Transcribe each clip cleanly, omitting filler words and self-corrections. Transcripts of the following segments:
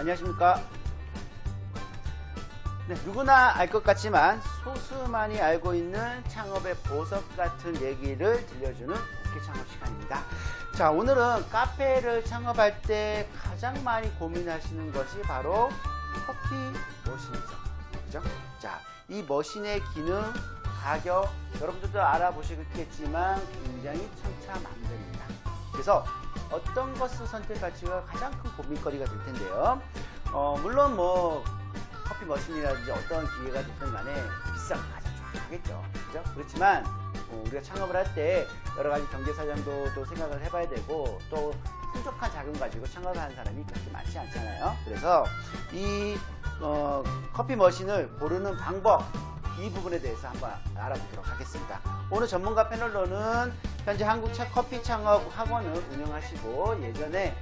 안녕하십니까. 네, 누구나 알 것 같지만 소수만이 알고 있는 창업의 보석 같은 얘기를 들려주는 오케이 창업 시간입니다. 자, 오늘은 카페를 창업할 때 가장 많이 고민하시는 것이 바로 커피 머신이죠. 그죠? 자, 이 머신의 기능, 가격, 여러분들도 알아보시겠지만 굉장히 천차만별입니다. 그래서 어떤 것을 선택할지가 가장 큰 고민거리가 될 텐데요. 물론 뭐 커피 머신이라든지 어떤 기계가 됐든 간에 비싼 거 가장 좋겠죠. 그죠? 그렇지만 우리가 창업을 할 때 여러 가지 경제 사정도 또 생각을 해봐야 되고 또 풍족한 자금 가지고 창업을 하는 사람이 그렇게 많지 않잖아요. 그래서 이 커피 머신을 고르는 방법, 이 부분에 대해서 한번 알아보도록 하겠습니다. 오늘 전문가 패널로는 현재 한국 커피 창업 학원을 운영하시고 예전에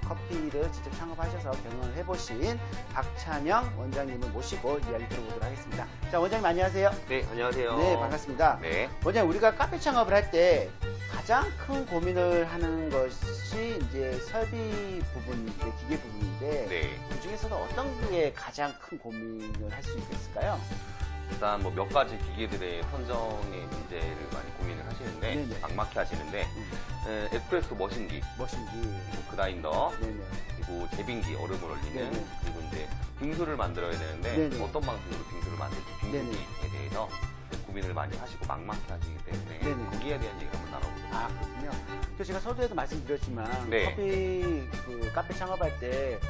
커피를 직접 창업하셔서 경영을 해보신 박찬영 원장님을 모시고 이야기 들어보도록 하겠습니다. 자, 원장님 안녕하세요. 네, 안녕하세요. 네, 반갑습니다. 네. 원장님, 우리가 카페 창업을 할 때 가장 큰 고민을 하는 것이 이제 설비 부분인데, 기계 부분인데 네. 그 중에서도 어떤 게 가장 큰 고민을 할 수 있을까요? 일단 뭐 몇 가지 기계들의 선정의 문제를 많이 고민을 하시는데, 네네. 막막해 하시는데, 에스프레소 머신기, 머신기, 그리고 그라인더, 네네. 그리고 제빙기, 얼음을 얼리는, 네네. 그리고 이제 빙수를 만들어야 되는데, 네네. 어떤 방식으로 빙수를 만들지, 빙수기에 대해서 고민을 많이 하시고 막막해 하시기 때문에, 네네. 거기에 대한 얘기를 한번 나눠보도록 아, 그렇군요. 그래서 제가 서두에도 말씀드렸지만 네. 커피 카페 창업할 때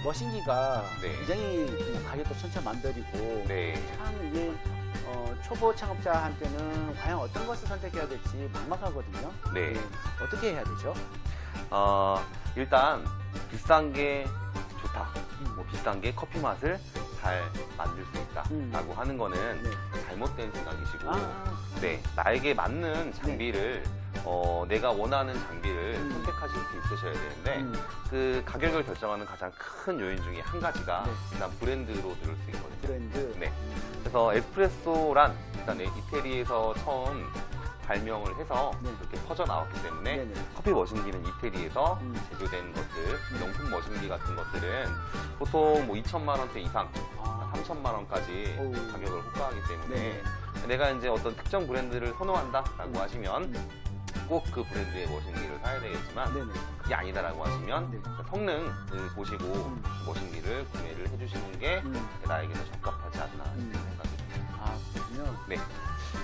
머신기가 네. 굉장히 가격도 천차만별이고 네. 참 이게 초보 창업자한테는 과연 어떤 것을 선택해야 될지 막막하거든요. 네. 어떻게 해야 되죠? 일단 비싼 게 좋다. 뭐 비싼 게 커피 맛을 잘 만들 수 있다라고 하는 거는 네. 잘못된 생각이시고, 아, 네, 나에게 맞는 장비를 내가 원하는 장비를 선택하실 수 있으셔야 되는데 그 가격을 결정하는 가장 큰 요인 중에 한 가지가 네. 일단 브랜드로 들을 수 있거든요. 브랜드. 네. 그래서 에스프레소란 일단 이태리에서 처음 발명을 해서 네. 이렇게 퍼져 나왔기 때문에 네네. 커피 머신기는 이태리에서 제조된 것들, 명품 머신기 같은 것들은 보통 뭐 2천만 원대 이상, 3천만 원까지 오. 가격을 호가하기 때문에 네. 내가 이제 어떤 특정 브랜드를 선호한다라고 하시면 꼭 그 브랜드의 머신기를 사야 되겠지만 네네. 그게 아니다라고 하시면 네. 성능을 보시고 머신기를 구매를 해주시는 게 나에게 더 적합하지 않나 이렇게 생각이 듭니다. 아, 그렇군요. 네.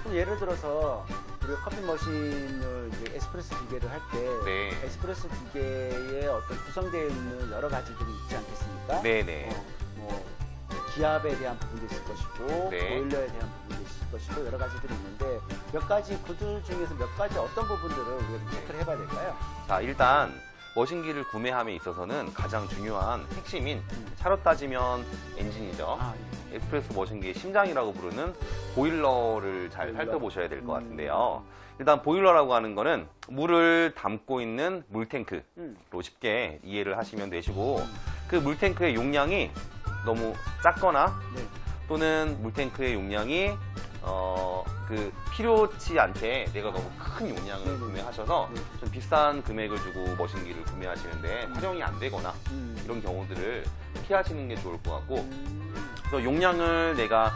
그럼 예를 들어서 우리가 커피 머신을 이제 에스프레소 기계를 할 때 네. 에스프레소 기계에 어떤 구성되어 있는 여러 가지들이 있지 않겠습니까? 네네. 뭐 기압에 대한 부분도 있을 것이고 네. 보일러에 대한 부분도 있을 것이고 여러 가지들이 있는데 몇 가지 그들 중에서 몇 가지 어떤 부분들을 우리가 좀 체크를 해봐야 될까요? 자, 일단 머신기를 구매함에 있어서는 가장 중요한 핵심인 차로 따지면 엔진이죠. 아, 예. 에스프레소 머신기의 심장이라고 부르는 보일러를 잘 보일러. 살펴보셔야 될 것 같은데요. 일단 보일러라고 하는 거는 물을 담고 있는 물탱크로 쉽게 이해를 하시면 되시고, 그 물탱크의 용량이 너무 작거나 네. 또는 물탱크의 용량이 필요치 않게 내가 너무 큰 용량을 네네. 구매하셔서 네. 좀 비싼 금액을 주고 머신기를 구매하시는데 활용이 안 되거나 이런 경우들을 피하시는 게 좋을 것 같고, 그래서 용량을 내가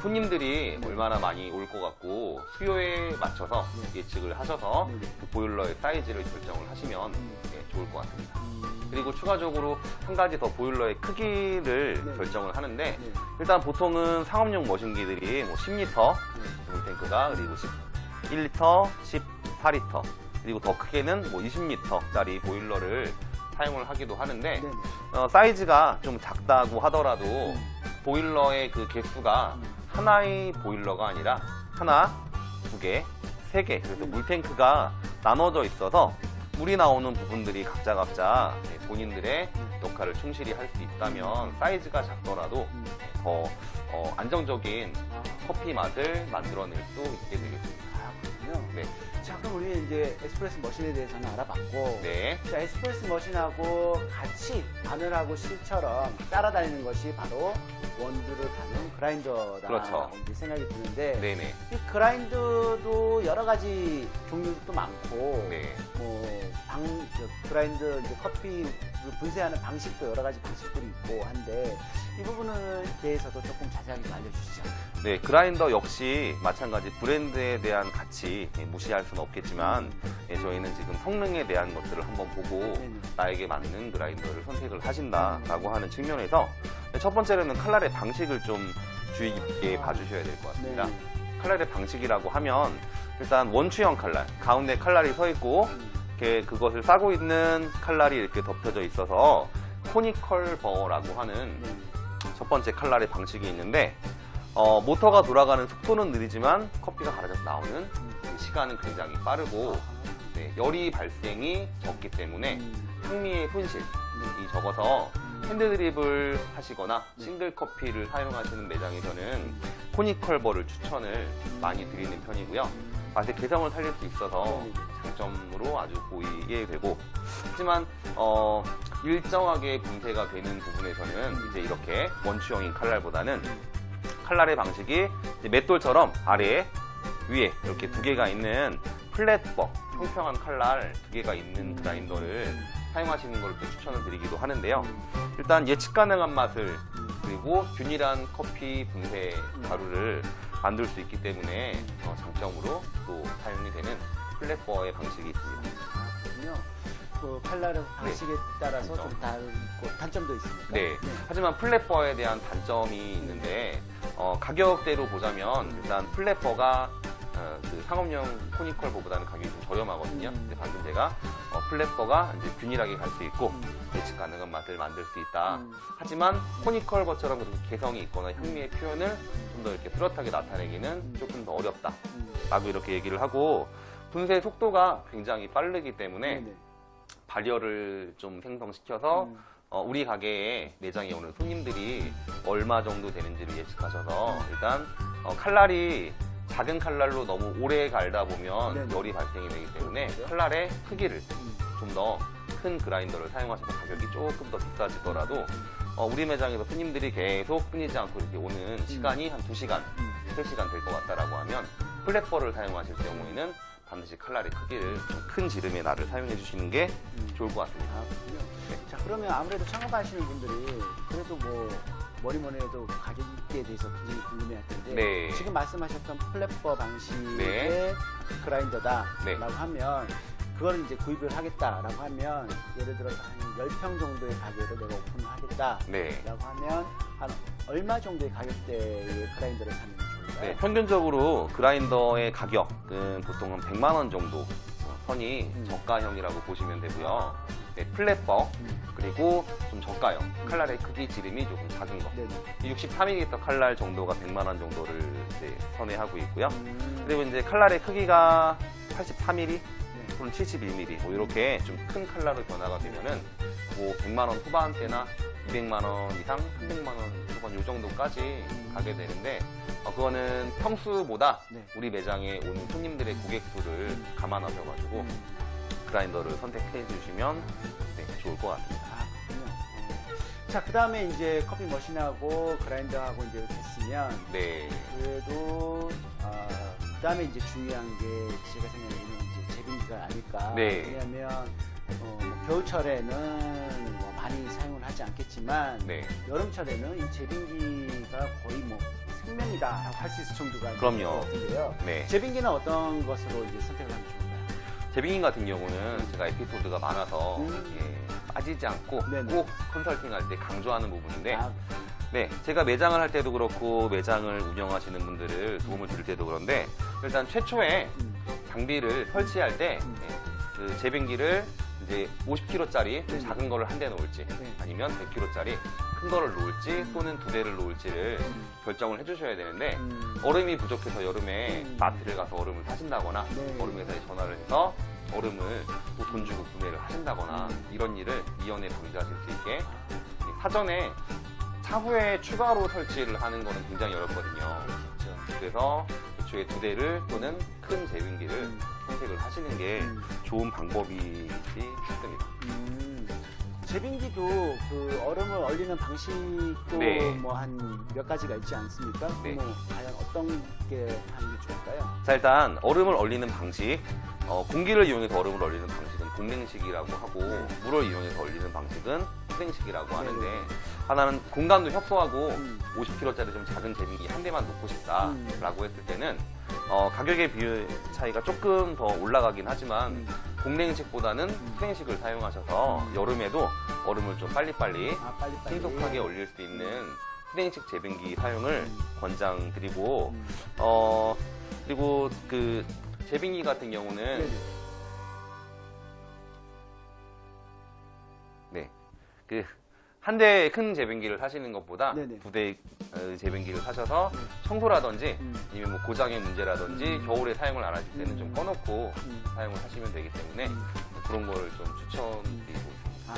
손님들이 얼마나 많이 올 것 같고 수요에 맞춰서 예측을 하셔서 그 보일러의 사이즈를 결정을 하시면 좋을 것 같습니다. 그리고 추가적으로 한 가지 더 보일러의 크기를 네. 결정을 하는데, 네. 일단 보통은 상업용 머신기들이 뭐 10리터 물탱크가, 그리고 11리터, 18리터, 그리고 더 크게는 뭐 20리터짜리 보일러를 사용을 하기도 하는데, 네네. 사이즈가 좀 작다고 하더라도 보일러의 그 개수가 하나의 보일러가 아니라 하나, 두 개, 세 개, 그래서 물탱크가 나눠져 있어서 물이 나오는 부분들이 각자 본인들의 역할을 충실히 할 수 있다면 사이즈가 작더라도 더 안정적인 커피 맛을 만들어낼 수 있게 되겠습니다. 아, 그렇군요. 네. 자, 그럼 우리 이제 에스프레소 머신에 대해서는 알아봤고, 네. 자, 에스프레소 머신하고 같이 바늘하고 실처럼 따라다니는 것이 바로 원두를 타는 그라인더다. 그렇죠. 이제 생각이 드는데, 네네. 이 그라인더도 여러 가지 종류도 많고, 네. 뭐 그라인더 이제 커피를 분쇄하는 방식도 여러 가지 방식들이 있고 한데 이 부분에 대해서도 조금 자세하게 좀 알려주시죠. 네, 그라인더 역시 마찬가지 브랜드에 대한 가치 무시할 수는 없겠지만 저희는 지금 성능에 대한 것들을 한번 보고 네네. 나에게 맞는 그라인더를 선택을 하신다라고 하는 측면에서 첫 번째로는 칼날의 방식을 좀 주의 깊게 봐주셔야 될 것 같습니다. 네. 칼날의 방식이라고 하면 일단 원추형 칼날, 가운데 칼날이 서 있고 그것을 싸고 있는 칼날이 이렇게 덮여져 있어서 코니컬 버라고 하는 네. 첫 번째 칼날의 방식이 있는데 모터가 돌아가는 속도는 느리지만 커피가 갈아져서 나오는 시간은 굉장히 빠르고 네, 열이 발생이 적기 때문에 향미의 손실이 적어서 핸드드립을 하시거나 싱글 커피를 사용하시는 매장에서는 코니컬버를 추천을 많이 드리는 편이고요. 맛의 개성을 살릴 수 있어서 장점으로 아주 보이게 되고, 하지만 일정하게 분쇄가 되는 부분에서는 이제 이렇게 원추형인 칼날보다는 칼날의 방식이 이제 맷돌처럼 아래에 위에 이렇게 두 개가 있는 플랫버, 평평한 칼날 두 개가 있는 그라인더를 사용하시는 걸 또 추천을 드리기도 하는데요. 일단 예측 가능한 맛을 그리고 균일한 커피 분쇄 가루를 만들 수 있기 때문에 장점으로 또 사용이 되는 플랫버의 방식이 있습니다. 그렇군요. 그 칼날의 방식에 따라서 좀 다르고 단점도 있습니까? 네. 하지만 플랫버에 대한 단점이 있는데 가격대로 보자면 일단 플랫버가 그 상업용 코니컬버보다는 가격이 좀 저렴하거든요. 근데 방금 제가 플랫버가 이제 균일하게 갈 수 있고 예측 가능한 맛을 만들 수 있다. 하지만 코니컬버처럼 그렇게 개성이 있거나 향미의 표현을 좀 더 이렇게 뚜렷하게 나타내기는 조금 더 어렵다. 라고 이렇게 얘기를 하고, 분쇄 속도가 굉장히 빠르기 때문에 네네. 발열을 좀 생성시켜서 우리 가게에 매장에 오는 손님들이 얼마 정도 되는지를 예측하셔서 일단 칼날이 작은 칼날로 너무 오래 갈다 보면 네네. 열이 발생이 되기 때문에 그렇죠. 칼날의 크기를 좀 더 큰 그라인더를 사용하셔서 가격이 조금 더 비싸지더라도 우리 매장에서 손님들이 계속 끊이지 않고 이렇게 오는 시간이 한 2시간, 3시간 될 것 같다라고 하면 플랫버를 사용하실 경우에는 반드시 칼날의 크기를 좀 큰 지름의 날을 사용해 주시는 게 좋을 것 같습니다. 아, 그렇군요. 자, 그러면 아무래도 창업하시는 분들이 그래도 뭐 뭐니 해도 가격에 대해서 굉장히 궁금해할 텐데 네. 지금 말씀하셨던 플랫버 방식의 네. 그라인더다라고 네. 하면 그걸 이제 구입을 하겠다라고 하면 예를 들어서 한 10평 정도의 가게를 내가 오픈을 하겠다라고 네. 하면 한 얼마 정도의 가격대의 그라인더를 사면 좋을까요? 네, 평균적으로 그라인더의 가격은 보통 한 100만 원 정도 선이 저가형이라고 보시면 되고요. 네, 플랫버 그리고 좀 저가형 칼날의 크기 지름이 조금 작은 거. 네네. 63mm 칼날 정도가 100만 원 정도를 이제 선회하고 있고요. 그리고 이제 칼날의 크기가 83mm 또는 71mm 뭐 이렇게 좀 큰 칼날로 변화가 되면은 뭐 100만 원 후반대나 200만 원 이상, 300만 원 후반 요 정도까지 가게 되는데 그거는 평수보다 네. 우리 매장에 오는 손님들의 고객 수를 감안하셔가지고 그라인더를 선택해 주시면 네, 좋을 것 같습니다. 아, 그렇군요. 자, 그 다음에 이제 커피 머신하고 그라인더하고 이제 됐으면 네. 그래도 그 다음에 이제 중요한 게 제가 생각하기에는 이제 제빙기가 아닐까. 네. 왜냐하면 뭐 겨울철에는 뭐 많이 사용을 하지 않겠지만 네. 여름철에는 이 제빙기가 거의 뭐 생명이다라고 할 수 있을 정도가 그럼요. 것 같은데요. 네. 제빙기는 어떤 것으로 이제 선택을 하면 좋을까요? 제빙인 같은 경우는 제가 에피소드가 많아서 빠지지 않고 네네. 꼭 컨설팅할 때 강조하는 부분인데 아, 네, 제가 매장을 할 때도 그렇고 매장을 운영하시는 분들을 도움을 드릴 때도 그런데 일단 최초에 장비를 설치할 때 그 제빙기를 이제 50kg짜리 작은 거를 한 대 놓을지 아니면 100kg짜리 큰 거를 놓을지 또는 두 대를 놓을지를 결정을 해주셔야 되는데 얼음이 부족해서 여름에 마트를 가서 얼음을 사신다거나 얼음 회사에 전화를 해서 얼음을 또 돈 주고 구매를 하신다거나 이런 일을 이연에 방지하실 수 있게 사전에 차후에 추가로 설치를 하는 거는 굉장히 어렵거든요. 그래서 애초에 두 대를 또는 큰 제빙기를 선택을 하시는 게 좋은 방법이지 싶습니다. 제빙기도 그 얼음을 얼리는 방식도 네. 뭐 한 몇 가지가 있지 않습니까? 네. 뭐 과연 어떤 게 하는 게 좋을까요? 자, 일단 얼음을 얼리는 방식, 공기를 이용해서 얼음을 얼리는 방식은 동냉식이라고 하고 물을 이용해서 얼리는 방식은 수냉식이라고 하는데 하나는 공간도 협소하고 50kg짜리 좀 작은 제빙기 한 대만 놓고 싶다라고 했을 때는 가격의 비율 차이가 조금 더 올라가긴 하지만 동냉식보다는 수냉식을 사용하셔서 여름에도 얼음을 좀 빨리빨리 신속하게 얼릴 수 있는 수냉식 제빙기 사용을 권장드리고 그리고 그 제빙기 같은 경우는 그 한 대 큰 제빙기를 사시는 것보다 두 대 제빙기를 사셔서 청소라든지 아니면 뭐 고장의 문제라든지 겨울에 사용을 안 하실 때는 좀 꺼놓고 사용을 하시면 되기 때문에 그런 거를 좀 추천드리고 있습니다.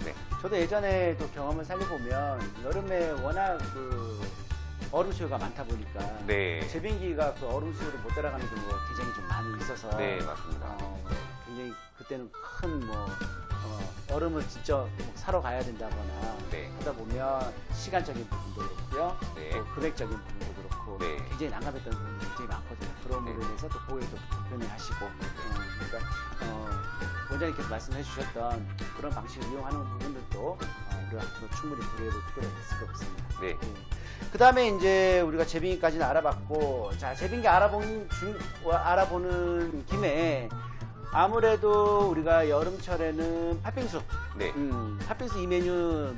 네. 저도 예전에 또 경험을 살려보면 여름에 워낙 그 얼음 수요가 많다 보니까 제빙기가 그 얼음 수요를 못 따라가는 경우가 굉장히 좀 많이 있어서 네, 맞습니다. 굉장히 그때는 큰 얼음을 직접 사러 가야 된다거나 하다 보면 시간적인 부분도 그렇고요, 또 금액적인 부분도 그렇고 굉장히 난감했던 부분이 굉장히 많거든요. 그런 부분에 대해서 또 보호에도 불편해하시고 그러니까 원장님께서 말씀해 주셨던 그런 방식을 이용하는 부분들도 우리가 앞으로 충분히 고려해볼 필요가 있을 것 같습니다. 그 다음에 이제 우리가 제빙기까지는 알아봤고, 자, 제빙기 알아보는 김에 아무래도 우리가 여름철에는 팥빙수. 팥빙수 이 메뉴는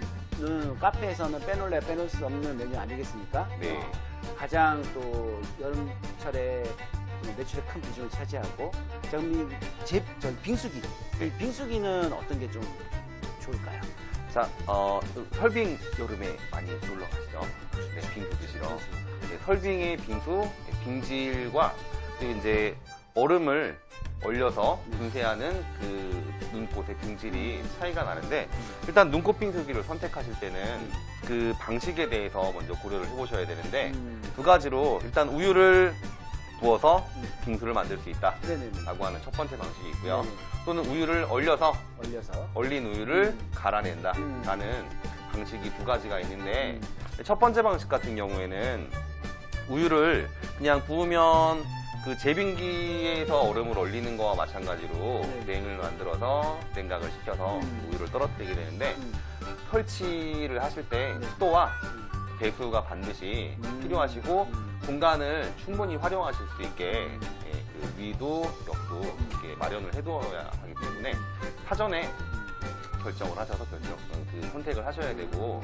카페에서는 빼놓을 수 없는 메뉴 아니겠습니까? 가장 또 여름철에 매출에 큰 비중을 차지하고, 빙수기. 이 빙수기는 어떤 게 좀 좋을까요? 자, 설빙 여름에 많이 놀러 가시죠. 빙수 드시러. 설빙의 빙수, 빙질과 그리고 이제 얼음을 얼려서 빙쇄하는 그 눈꽃의 빙질이 차이가 나는데, 일단 눈꽃 빙수기를 선택하실 때는 그 방식에 대해서 먼저 고려를 해보셔야 되는데, 두 가지로 일단 우유를 부어서 빙수를 만들 수 있다 라고 하는 첫 번째 방식이 있고요. 또는 우유를 얼려서 얼린 우유를 갈아낸다 라는 방식이 두 가지가 있는데, 첫 번째 방식 같은 경우에는 우유를 그냥 부으면 그 제빙기에서 얼음을 얼리는 거와 마찬가지로 냉을 만들어서 냉각을 시켜서 우유를 떨어뜨리게 되는데, 설치를 하실 때 습도와 배수가 반드시 필요하시고 공간을 충분히 활용하실 수 있게 그 위도 옆도 이렇게 마련을 해두어야 하기 때문에 사전에 결정을 하셔서 그 선택을 하셔야 되고,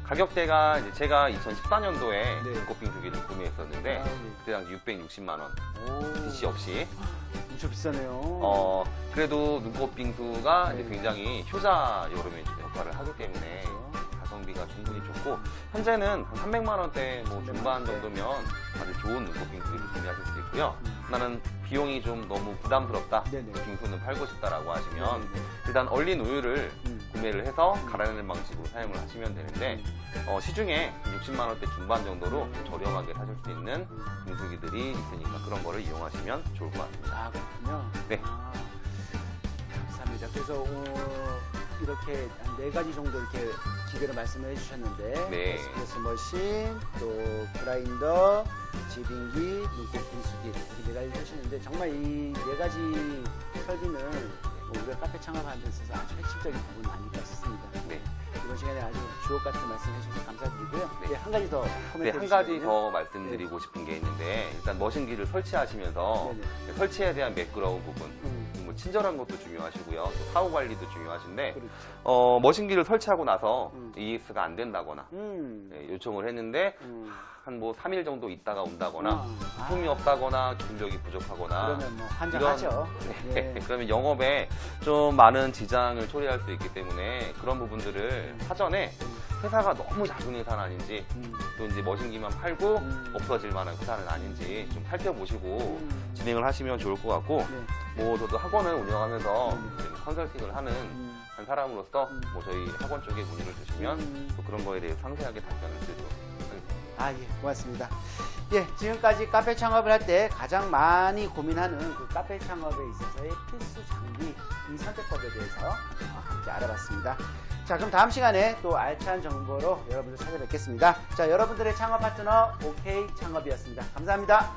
가격대가 이제 제가 2014년도에 눈꽃빙수기를 구매했었는데 그때 당시 660만 원 DC 없이. 엄청 비싸네요. 그래도 눈꽃빙수가 이제 굉장히 효자 여름에 역할을 하기 때문에 가성비가 충분히 좋고, 현재는 한 300만 원대 뭐 중반 정도면 아주 좋은 눈꽃빙수기를 구매하실 수 있고요. 나는 비용이 좀 너무 부담스럽다, 빙수는 팔고 싶다라고 하시면 일단 얼린 우유를 구매를 해서 갈아내는 방식으로 사용을 하시면 되는데, 시중에 60만 원대 중반 정도로 좀 저렴하게 사실 수 있는 빙수기들이 있으니까 그런 거를 이용하시면 좋을 것 같습니다. 아, 그렇군요. 감사합니다. 그래서 이렇게 한 4가지 정도 이렇게 기계를 말씀해 주셨는데, 에스프레소 머신, 또 그라인더, 제빙기, 눈꽃 빙수기 이렇게 4가지 하시는데, 정말 이 4가지 설비는 우리가 카페 창업하는 데 있어서 아주 핵심적인 부분은 아닐까 싶습니다. 이번 시간에 아주 주옥 같은 말씀 해주셔서 감사드리고요. 한 가지 더 코멘트 한 가지 더 말씀드리고 싶은 게 있는데, 일단 머신기를 설치하시면서 설치에 대한 매끄러운 부분, 뭐 친절한 것도 중요하시고요. 또 사후 관리도 중요하신데, 머신기를 설치하고 나서 ES가 안 된다거나 요청을 했는데 한 뭐 3일 정도 있다가 온다거나 품이 없다거나 기술력이 부족하거나 그러면 뭐 한정하죠. 그러면 영업에 좀 많은 지장을 초래할 수 있기 때문에 그런 부분들을 사전에 회사가 너무 작은 회사는 아닌지, 또 이제 머신기만 팔고 없어질 만한 회사는 아닌지 좀 살펴보시고 진행을 하시면 좋을 것 같고, 뭐 저도 학원을 운영하면서 컨설팅을 하는 한 사람으로서 뭐 저희 학원 쪽에 문의를 주시면 또 그런 거에 대해 상세하게 답변을 드리도록 하겠습니다. 고맙습니다. 지금까지 카페 창업을 할 때 가장 많이 고민하는 그 카페 창업에 있어서의 필수 장비, 이 선택법에 대해서 함께 알아봤습니다. 자, 그럼 다음 시간에 또 알찬 정보로 여러분들 찾아뵙겠습니다. 자, 여러분들의 창업 파트너 OK 창업이었습니다. 감사합니다.